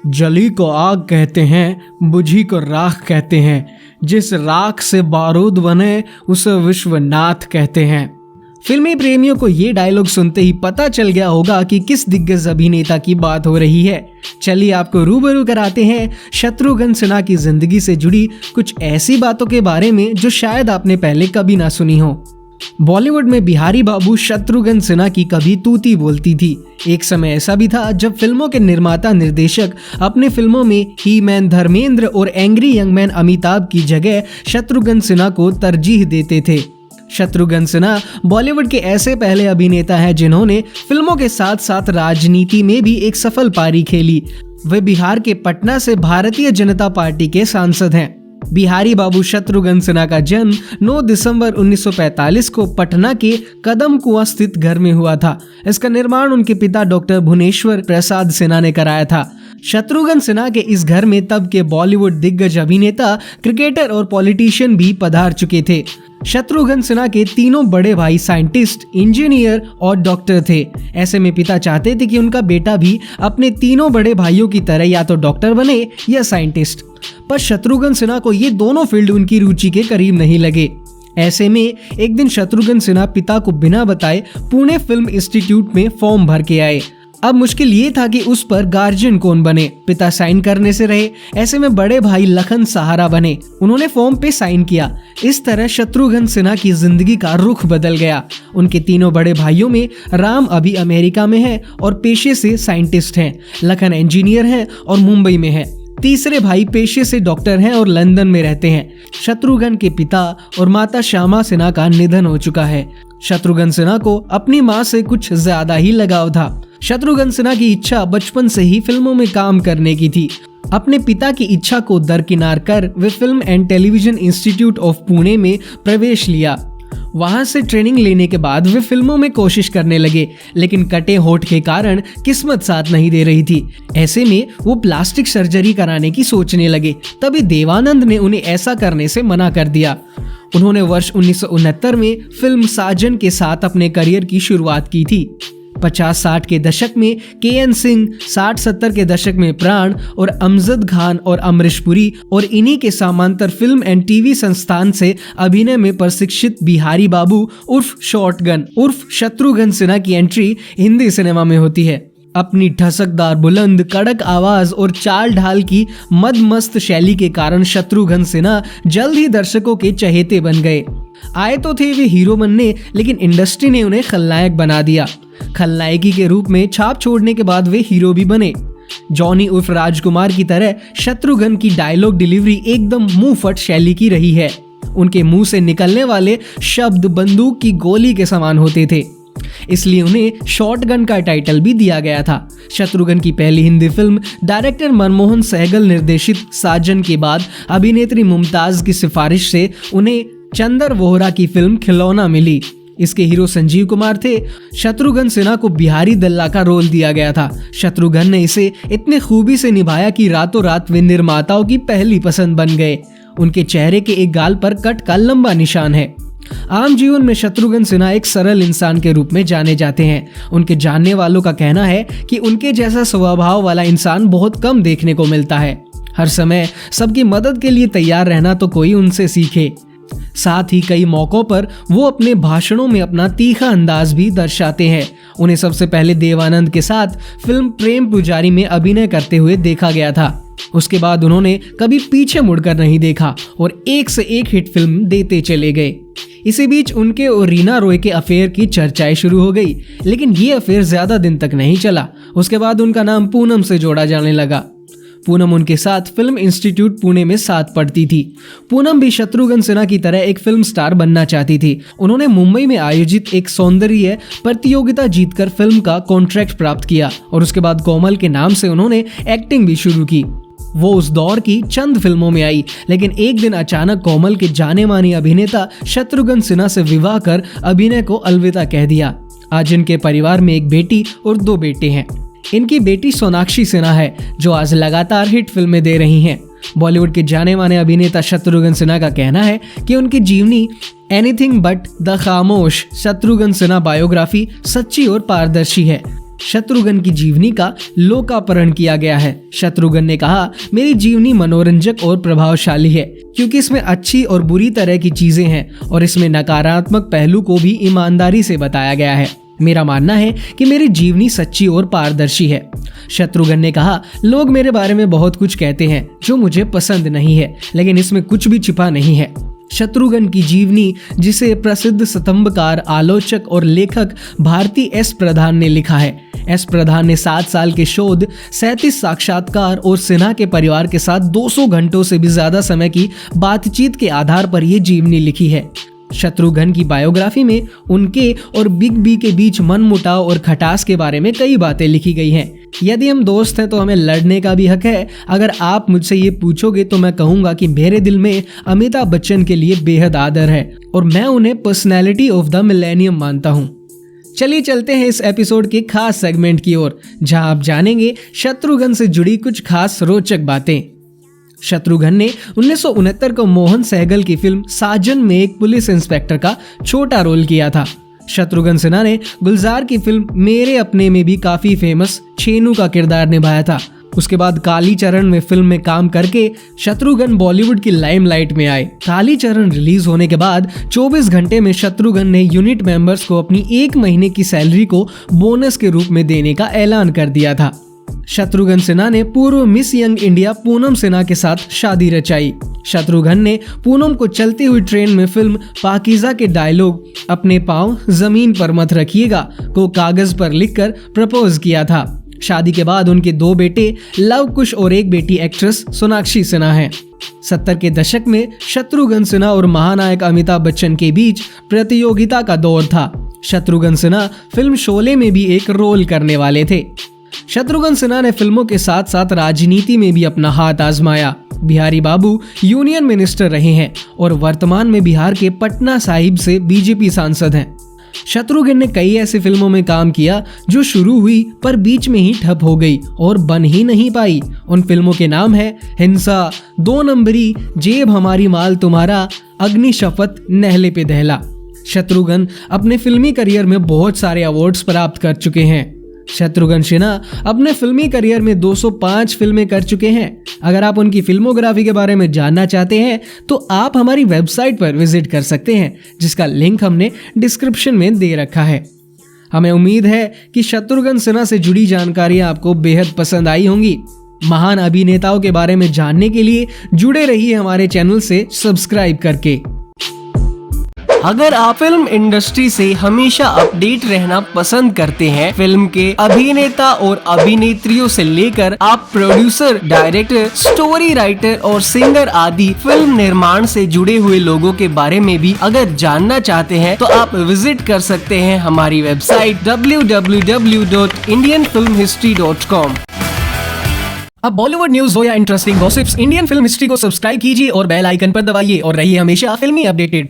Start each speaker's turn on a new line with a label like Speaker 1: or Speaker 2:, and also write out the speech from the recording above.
Speaker 1: जली को आग कहते हैं, बुझी को राख कहते हैं, जिस राख से बारूद बने उसे विश्वनाथ कहते हैं। फिल्मी प्रेमियों को ये डायलॉग सुनते ही पता चल गया होगा कि किस दिग्गज अभिनेता की बात हो रही है। चलिए आपको रूबरू कराते हैं शत्रुघ्न सिन्हा की जिंदगी से जुड़ी कुछ ऐसी बातों के बारे में जो शायद आपने पहले कभी ना सुनी हो। बॉलीवुड में बिहारी बाबू शत्रुघ्न सिन्हा की कभी तूती बोलती थी। एक समय ऐसा भी था जब फिल्मों के निर्माता निर्देशक अपने फिल्मों में ही मैन धर्मेंद्र और एंग्री यंग मैन अमिताभ की जगह शत्रुघ्न सिन्हा को तरजीह देते थे। शत्रुघ्न सिन्हा बॉलीवुड के ऐसे पहले अभिनेता हैं जिन्होंने फिल्मों के साथ साथ राजनीति में भी एक सफल पारी खेली। वे बिहार के पटना से भारतीय जनता पार्टी के सांसद हैं। बिहारी बाबू शत्रुघ्न सिन्हा का जन्म 9 दिसंबर 1945 को पटना के कदम कुआं स्थित घर में हुआ था। इसका निर्माण उनके पिता डॉक्टर भुवनेश्वर प्रसाद सिन्हा ने कराया था। शत्रुघ्न सिन्हा के इस घर में तब के बॉलीवुड दिग्गज अभिनेता, क्रिकेटर और पॉलिटिशियन भी पधार चुके थे। शत्रुघ्न सिन्हा के तीनों बड़े भाई साइंटिस्ट, इंजीनियर और डॉक्टर थे। ऐसे में पिता चाहते थे कि उनका बेटा भी अपने तीनों बड़े भाइयों की तरह या तो डॉक्टर बने या साइंटिस्ट। पर शत्रुघ्न सिन्हा को ये दोनों फील्ड उनकी रुचि के करीब नहीं लगे। ऐसे में एक दिन शत्रुघ्न सिन्हा पिता को बिना बताए पुणे फिल्म इंस्टीट्यूट में फॉर्म भर के आए। अब मुश्किल ये था कि उस पर गार्जियन कौन बने। पिता साइन करने से रहे। ऐसे में बड़े भाई लखन सहारा बने। उन्होंने फॉर्म पे साइन किया। इस तरह शत्रुघ्न सिन्हा की जिंदगी का रुख बदल गया। उनके तीनों बड़े भाइयों में राम अभी अमेरिका में है और पेशे से साइंटिस्ट हैं। लखन इंजीनियर हैं और मुंबई में है। तीसरे भाई पेशे से डॉक्टर हैं और लंदन में रहते हैं। शत्रुघ्न के पिता और माता श्यामा सिन्हा का निधन हो चुका है। शत्रुघ्न सिन्हा को अपनी मां से कुछ ज्यादा ही लगाव था। शत्रुघ्न सिन्हा की इच्छा बचपन से ही फिल्मों में काम करने की थी। अपने पिता की इच्छा को दरकिनार कर वे film and television institute of Pune में प्रवेश लिया। वहां से ट्रेनिंग लेने के बाद वे फिल्मों में कोशिश करने लगे, लेकिन कटे होठ के कारण किस्मत साथ नहीं दे रही थी। ऐसे में वो प्लास्टिक सर्जरी कराने की सोचने लगे। तभी देवानंद ने उन्हें ऐसा करने से मना कर दिया। उन्होंने वर्ष 1969 में फिल्म साजन के साथ अपने करियर की शुरुआत की थी। 50-60 के दशक में के.एन. सिंह, 60-70 के दशक में प्राण और अमजद खान और अमरीश पुरी और इन्हीं के समांतर फिल्म एंड टीवी संस्थान से अभिनय में प्रशिक्षित बिहारी बाबू उर्फ शॉटगन उर्फ शत्रुघ्न सिन्हा की एंट्री हिंदी सिनेमा में होती है। अपनी ठसकदार, बुलंद, कड़क आवाज और चाल ढाल की मदमस्त शैली के कारण शत्रुघ्न सिन्हा जल्द ही दर्शकों के चहेते बन गए। आए तो थे वे हीरो बनने, लेकिन इंडस्ट्री ने उन्हें खलनायक बना दिया। खलनायकी के रूप में छाप छोड़ने के बाद वे हीरो भी बने। जॉनी उर्फ राजकुमार की तरह शत्रुघ्न की डायलॉग डिलीवरी एकदम मुंह फट शैली की रही है। उनके मुंह से निकलने वाले शब्द बंदूक की गोली के समान होते थे, इसलिए उन्हें शॉटगन का टाइटल भी दिया गया था। शत्रुघ्न की पहली हिंदी फिल्म डायरेक्टर मनमोहन सहगल निर्देशित साजन के बाद अभिनेत्री मुमताज की सिफारिश से उन्हें चंदर वोहरा की फिल्म खिलौना मिली। इसके हीरो संजीव कुमार थे। शत्रुघ्न सिन्हा को बिहारी दल्ला का रोल दिया गया था। शत्रुघ्न ने इसे इतने खूबी से निभाया कि रातों रात वे निर्माताओं की पहली पसंद बन गए। उनके चेहरे के एक गाल पर कट का लंबा निशान है। आम जीवन में शत्रुघ्न सिन्हा एक सरल इंसान के रूप में जाने जाते हैं। उनके जानने वालों का कहना है कि उनके जैसा स्वभाव वाला इंसान बहुत कम देखने को मिलता है। हर समय सबकी मदद के लिए तैयार रहना तो कोई उनसे सीखे। साथ ही कई मौकों पर वो अपने भाषणों में अपना तीखा अंदाज भी दर्शाते हैं। उन्हें सबसे पहले देवानंद के साथ फिल्म प्रेम पुजारी में अभिनय करते हुए देखा गया था। उसके बाद उन्होंने कभी पीछे मुड़कर नहीं देखा और एक से एक हिट फिल्म देते चले गए। इसी बीच उनके और रीना रॉय के अफेयर की चर्चाएं शुरू हो गई, लेकिन ये अफेयर ज्यादा दिन तक नहीं चला। उसके बाद उनका नाम पूनम से जोड़ा जाने लगा। पूनम उनके साथ फिल्म इंस्टीट्यूट पुणे में साथ पढ़ती थी। पूनम भी शत्रुघ्न सिन्हा की तरह एक फिल्म स्टार बनना चाहती थी। उन्होंने मुंबई में आयोजित एक सौंदर्य प्रतियोगिता जीतकर फिल्म का कॉन्ट्रैक्ट प्राप्त किया और उसके बाद कोमल के नाम से उन्होंने एक्टिंग भी शुरू की। वो उस दौर की चंद फिल्मों में आई, लेकिन एक दिन अचानक कोमल के जाने माने अभिनेता शत्रुघ्न सिन्हा से विवाह कर अभिनय को अलविदा कह दिया। आज इनके परिवार में एक बेटी और 2 बेटे हैं। इनकी बेटी सोनाक्षी सिन्हा है जो आज लगातार हिट फिल्में दे रही हैं। बॉलीवुड के जाने माने अभिनेता शत्रुघ्न सिन्हा का कहना है कि उनकी जीवनी एनीथिंग बट द खामोश शत्रुघ्न सिन्हा बायोग्राफी सच्ची और पारदर्शी है। शत्रुघ्न की जीवनी का लोकार्पण किया गया है। शत्रुघ्न ने कहा, मेरी जीवनी मनोरंजक और प्रभावशाली है क्योंकि इसमें अच्छी और बुरी तरह की चीजें हैं और इसमें नकारात्मक पहलू को भी ईमानदारी से बताया गया है। मेरा मानना है कि मेरी जीवनी सच्ची और पारदर्शी है। शत्रुघ्न ने कहा, लोग मेरे बारे में बहुत कुछ कहते हैं जो मुझे पसंद नहीं है, लेकिन इसमें कुछ भी छिपा नहीं है। शत्रुघ्न की जीवनी, जिसे प्रसिद्ध स्तंभकार, आलोचक और लेखक भारती एस प्रधान ने लिखा है। एस प्रधान ने 7 साल के शोध, 37 साक्षात्कार और सिन्हा के परिवार के साथ 200 घंटों से भी ज्यादा समय की बातचीत के आधार पर यह जीवनी लिखी है। शत्रुघ्न की बायोग्राफी में उनके और बिग बी के बीच मनमुटाव और खटास के बारे में कई बातें लिखी गई हैं। यदि हम दोस्त हैं तो हमें लड़ने का भी हक है। अगर आप मुझसे ये पूछोगे तो मैं कहूंगा कि मेरे दिल में अमिताभ बच्चन के लिए बेहद आदर है और मैं उन्हें पर्सनैलिटी ऑफ द मिलेनियम मानता हूँ। चलिए चलते हैं इस एपिसोड के खास सेगमेंट की ओर, जहां आप जानेंगे शत्रुघ्न से जुड़ी कुछ खास रोचक बातें। शत्रुघ्न ने 1969 को मोहन सहगल की फिल्म साजन में एक पुलिस इंस्पेक्टर का छोटा रोल किया था। शत्रुघ्न सिन्हा ने गुलजार की फिल्म मेरे अपने में भी काफी फेमस छेनू का किरदार निभाया था। उसके बाद कालीचरण में फिल्म में काम करके शत्रुघ्न बॉलीवुड की लाइमलाइट में आए। कालीचरण रिलीज होने के बाद 24 घंटे में शत्रुघ्न ने यूनिट मेंबर्स को अपनी 1 महीने की सैलरी को बोनस के रूप में देने का ऐलान कर दिया था। शत्रुघ्न सिन्हा ने पूर्व miss young India Poonam Sinha के साथ शादी रचाई। शत्रुघ्न ने पूनम को चलती हुई ट्रेन में फिल्म पाकीज़ा के डायलॉग अपने पांव जमीन पर मत रखिएगा को कागज पर लिखकर प्रपोज किया था। शादी के बाद उनके 2 बेटे लव कुश और एक बेटी एक्ट्रेस सोनाक्षी सिन्हा हैं। 70 के दशक में शत्रुघ्न सिन्हा और महानायक अमिताभ बच्चन के बीच प्रतियोगिता का दौर था। शत्रुघ्न सिन्हा फिल्म शोले में भी एक रोल करने वाले थे। शत्रुघ्न सिन्हा ने फिल्मों के साथ साथ राजनीति में भी अपना हाथ आजमाया। बिहारी बाबू यूनियन मिनिस्टर रहे हैं और वर्तमान में बिहार के पटना साहिब से बीजेपी सांसद हैं। शत्रुघ्न ने कई ऐसी फिल्मों में काम किया जो शुरू हुई पर बीच में ही ठप हो गई और बन ही नहीं पाई। उन फिल्मों के नाम है हिंसा, 2 नंबरी, जेब हमारी माल तुम्हारा, अग्नि शपथ, नहले पे दहला। शत्रुघ्न अपने फिल्मी करियर में बहुत सारे अवार्ड्स प्राप्त कर चुके हैं। शत्रुघ्न सिन्हा अपने फिल्मी करियर में 205 फिल्में कर चुके हैं। अगर आप उनकी फिल्मोग्राफी के बारे में जानना चाहते हैं तो आप हमारी वेबसाइट पर विजिट कर सकते हैं, जिसका लिंक हमने डिस्क्रिप्शन में दे रखा है। हमें उम्मीद है कि शत्रुघ्न सिन्हा से जुड़ी जानकारियां आपको बेहद पसंद आई होंगी। महान अभिनेताओं के बारे में जानने के लिए जुड़े रहिए हमारे चैनल से सब्सक्राइब करके। अगर आप फिल्म इंडस्ट्री से हमेशा अपडेट रहना पसंद करते हैं, फिल्म के अभिनेता और अभिनेत्रियों से लेकर आप प्रोड्यूसर, डायरेक्टर, स्टोरी राइटर और सिंगर आदि फिल्म निर्माण से जुड़े हुए लोगों के बारे में भी अगर जानना चाहते हैं तो आप विजिट कर सकते हैं हमारी वेबसाइट www.indianfilmhistory.com। अब बॉलीवुड न्यूज हो या interesting gossips, Indian film history को सब्सक्राइब कीजिए और बेल आइकन पर दबाइए और रहिए हमेशा फिल्मी अपडेटेड।